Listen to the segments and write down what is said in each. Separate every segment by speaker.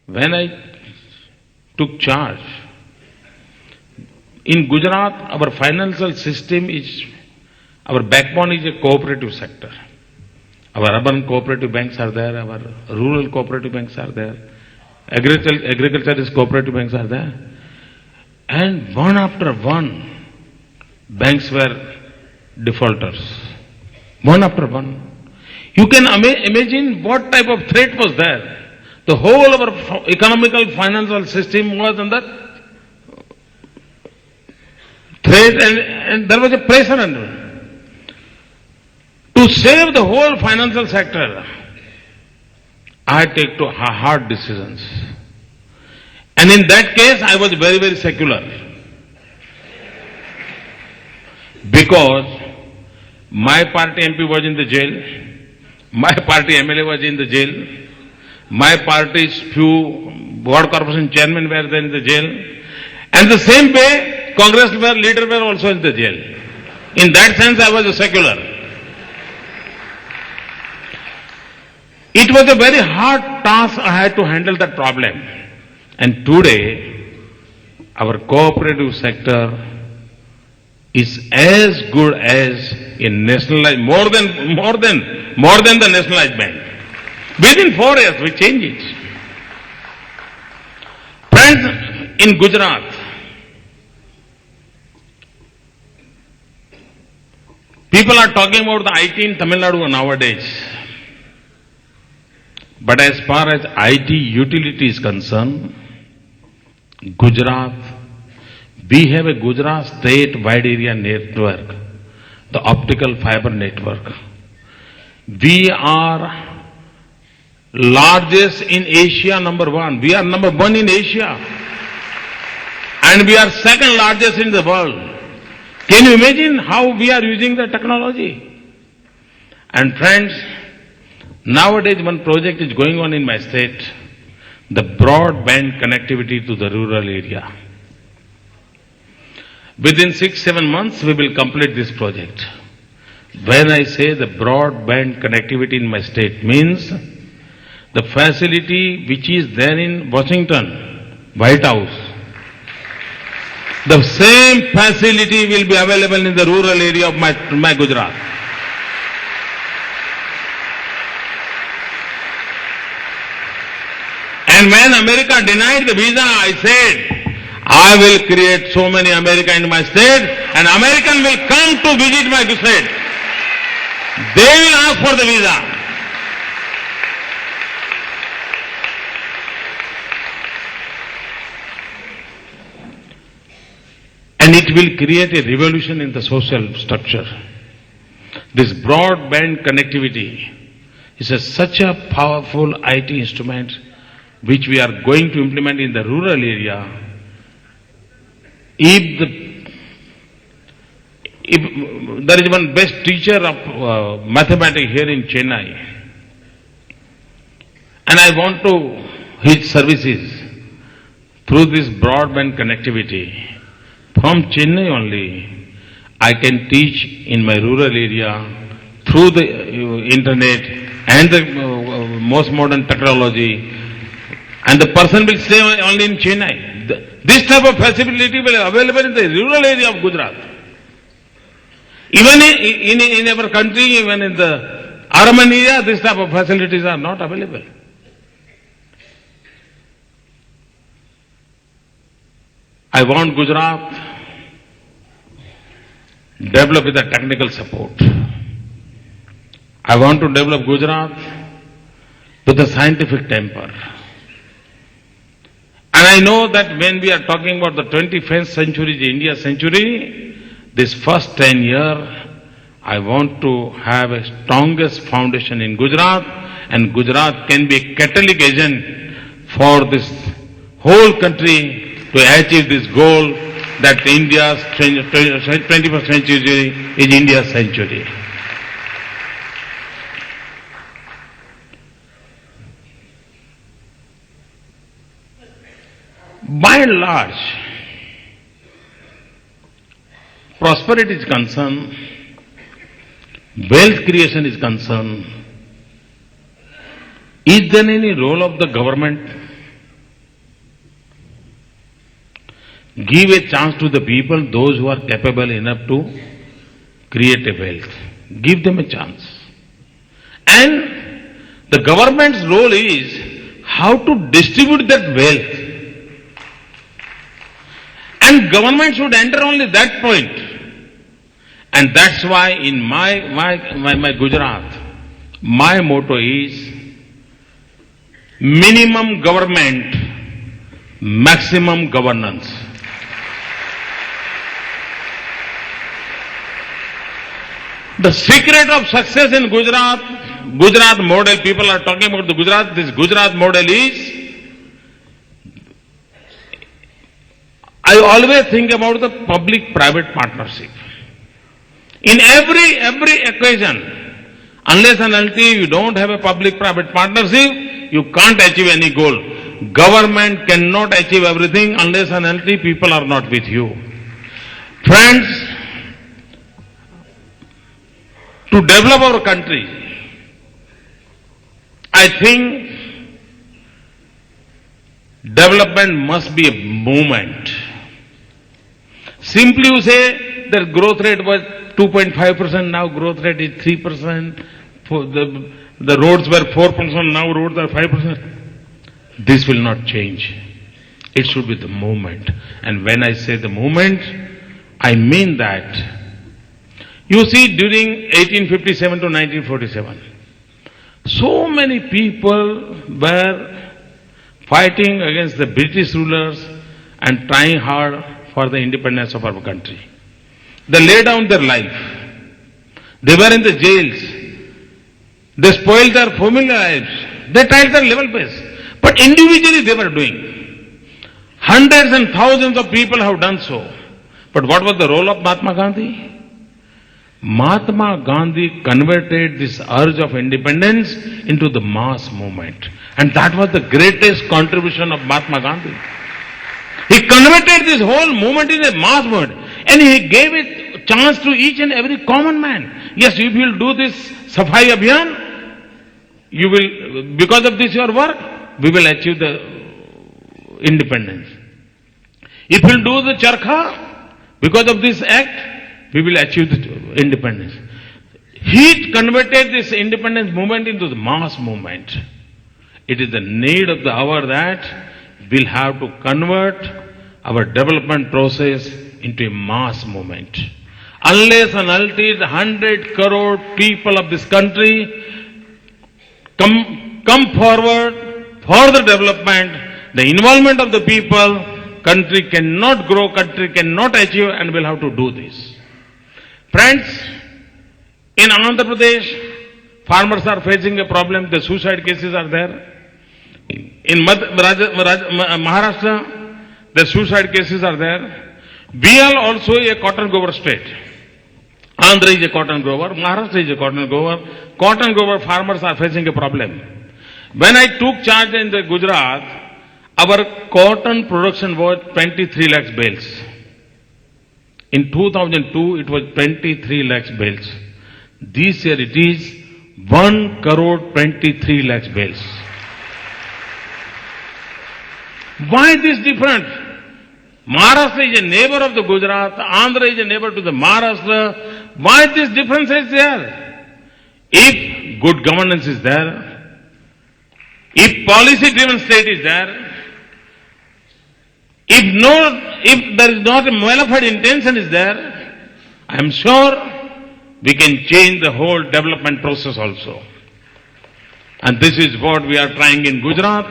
Speaker 1: When I took charge, in Gujarat, our financial system is, our backbone is a cooperative sector. Our urban cooperative banks are there, our rural cooperative banks are there, agriculturist cooperative banks are there. And one after one, banks were defaulters. One after one. You can imagine what type of threat was there. The whole of our economical financial system was under threat, and there was a pressure under it. To save the whole financial sector, I take to hard decisions. And in that case, I was very, very secular. Because my party MP was in the jail, my party MLA was in the jail, my party's few board corporation chairmen were there in the jail, and the same way, Congress leaders were also in the jail. In that sense, I was a secular. It was a very hard task I had to handle that problem. And today, our cooperative sector is as good as a nationalized, more than the nationalized bank. Within 4 years, we change it. Friends, in Gujarat, people are talking about the IT in Tamil Nadu nowadays. But as far as IT utility is concerned, Gujarat, we have a Gujarat state wide area network, the optical fiber network. We are largest in Asia, number one. We are number one in Asia. And we are second largest in the world. Can you imagine how we are using the technology? And friends, nowadays one project is going on in my state, the broadband connectivity to the rural area. Within 6-7 months, we will complete this project. When I say the broadband connectivity in my state means the facility which is there in Washington, White House, the same facility will be available in the rural area of my Gujarat. And when America denied the visa, I said, I will create so many America in my state, and American will come to visit my state. They will ask for the visa. And it will create a revolution in the social structure. This broadband connectivity is such a powerful IT instrument which we are going to implement in the rural area. If there is one best teacher of mathematics here in Chennai, and I want to his services through this broadband connectivity from Chennai only, I can teach in my rural area through the internet and the most modern technology, and the person will stay only in Chennai. This type of facility will be available in the rural area of Gujarat. Even in our country, even in the urban area, this type of facilities are not available. I want Gujarat develop with the technical support. I want to develop Gujarat with a scientific temper. And I know that when we are talking about the 21st century, the India century, this first 10 years, I want to have a strongest foundation in Gujarat, and Gujarat can be a catalytic agent for this whole country to achieve this goal that India's 21st century is India's century. By and large, prosperity is concerned, wealth creation is concerned, is there any role of the government? Give a chance to the people, those who are capable enough to create a wealth. Give them a chance. And the government's role is how to distribute that wealth. And government should enter only that point. And that's why in my Gujarat, my motto is minimum government, maximum governance. The secret of success in Gujarat model, people are talking about the Gujarat, this Gujarat model is, I always think about the public-private partnership. In every occasion, unless and until you don't have a public-private partnership, you can't achieve any goal. Government cannot achieve everything unless and until people are not with you. Friends, to develop our country, I think development must be a movement. Simply you say that growth rate was 2.5%, now growth rate is 3%, the roads were 4%, now roads are 5%. This will not change. It should be the movement. And when I say the movement, I mean that. You see, during 1857 to 1947, so many people were fighting against the British rulers and trying hard for the independence of our country. They laid down their life. They were in the jails. They spoiled their familiar lives. They tried their level best. But individually they were doing. Hundreds and thousands of people have done so. But what was the role of Mahatma Gandhi? Mahatma Gandhi converted this urge of independence into the mass movement. And that was the greatest contribution of Mahatma Gandhi. He converted this whole movement into a mass movement. And he gave a chance to each and every common man. Yes, if you will do this Safai Abhiyan, you will, because of this your work, we will achieve the independence. If you will do the Charkha, because of this act, we will achieve the independence. He converted this independence movement into the mass movement. It is the need of the hour that we'll have to convert our development process into a mass movement. Unless and until 100 crore people of this country come forward for the development, the involvement of the people, country cannot grow, country cannot achieve, and we'll have to do this. Friends, in Andhra Pradesh, farmers are facing a problem. The suicide cases are there. In Maharashtra, the suicide cases are there. We are also a cotton grower state. Andhra is a cotton grower. Maharashtra is a cotton grower. Cotton grower farmers are facing a problem. When I took charge in the Gujarat, our cotton production was 23 lakhs bales. In 2002, it was 23 lakhs bales. This year it is 1 crore 23 lakhs bales. Why this different? Maharashtra is a neighbor of the Gujarat, Andhra is a neighbor to the Maharashtra. Why this difference is there? If good governance is there, if policy-driven state is there, if there is not a bona fide intention is there, I am sure we can change the whole development process also. And this is what we are trying in Gujarat.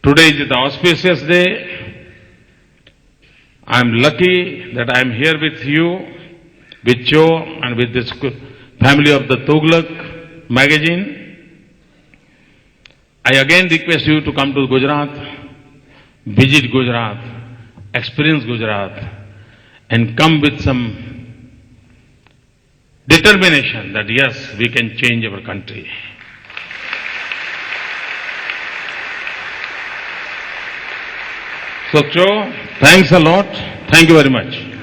Speaker 1: Today is the auspicious day. I am lucky that I am here with you, with Joe, and with this family of the Tughlaq magazine. I again request you to come to Gujarat, visit Gujarat, experience Gujarat, and come with some determination that yes, we can change our country. So, Joe, thanks a lot. Thank you very much.